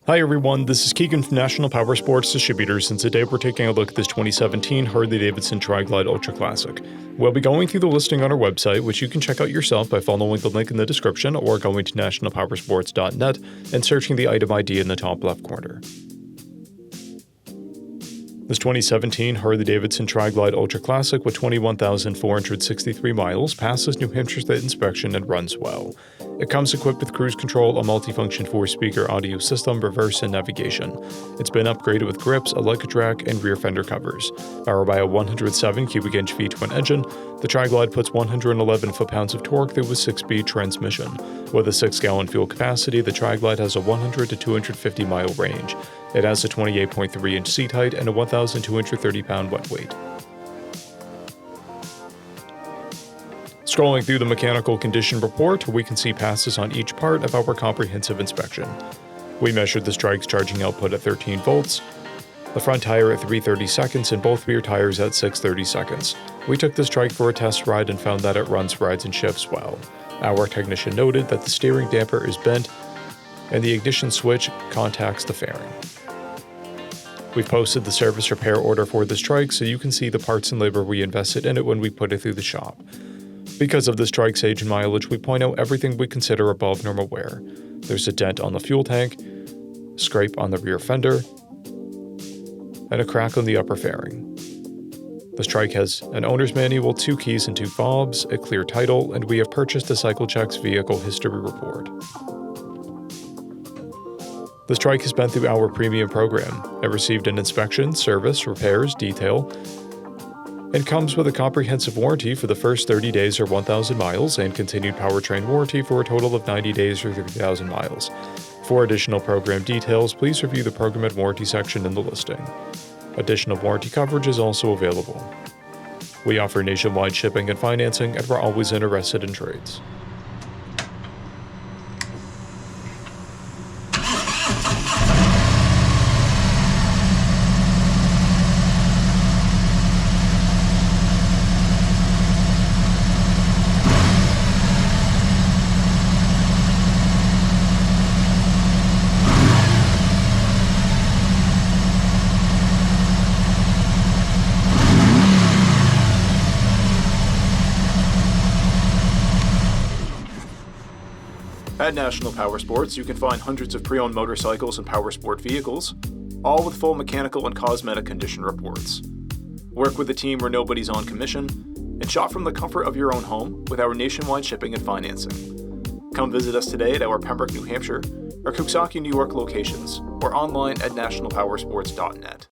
Hi everyone, this is Keegan from National Powersports Distributors, and today we're taking a look at this 2017 Harley-Davidson Tri-Glide Ultra Classic. We'll be going through the listing on our website, which you can check out yourself by following the link in the description or going to nationalpowersports.net and searching the item ID in the top left corner. This 2017 Harley-Davidson Tri-Glide Ultra Classic with 21,463 miles passes New Hampshire State inspection and runs well. It comes equipped with cruise control, a multifunction 4-speaker audio system, reverse, and navigation. It's been upgraded with grips, a Leica track, and rear fender covers. Powered by a 107 cubic inch V-twin engine, the Tri-Glide puts 111 foot-pounds of torque through a 6-speed transmission. With a 6-gallon fuel capacity, the Tri-Glide has a 100 to 250 mile range. It has a 28.3-inch seat height and a 1,230-pound wet weight. Scrolling through the mechanical condition report, we can see passes on each part of our comprehensive inspection. We measured the Trike's charging output at 13 volts, the front tire at 330 seconds, and both rear tires at 630 seconds. We took this Trike for a test ride and found that it runs, rides, and shifts well. Our technician noted that the steering damper is bent and the ignition switch contacts the fairing. We've posted the service repair order for this Trike so you can see the parts and labor we invested in it when we put it through the shop. Because of this Trike's age and mileage, we point out everything we consider above normal wear. There's a dent on the fuel tank, scrape on the rear fender, and a crack on the upper fairing. This Trike has an owner's manual, 2 keys and 2 fobs, a clear title, and we have purchased a CycleCheck's vehicle history report. This Trike has been through our premium program. It received an inspection, service, repairs, detail, and comes with a comprehensive warranty for the first 30 days or 1,000 miles and continued powertrain warranty for a total of 90 days or 30,000 miles. For additional program details, please review the program and warranty section in the listing. Additional warranty coverage is also available. We offer nationwide shipping and financing, and we're always interested in trades. At National Powersports, you can find hundreds of pre-owned motorcycles and powersport vehicles, all with full mechanical and cosmetic condition reports. Work with a team where nobody's on commission, and shop from the comfort of your own home with our nationwide shipping and financing. Come visit us today at our Pembroke, New Hampshire, or Coxsackie, New York locations, or online at nationalpowersports.net.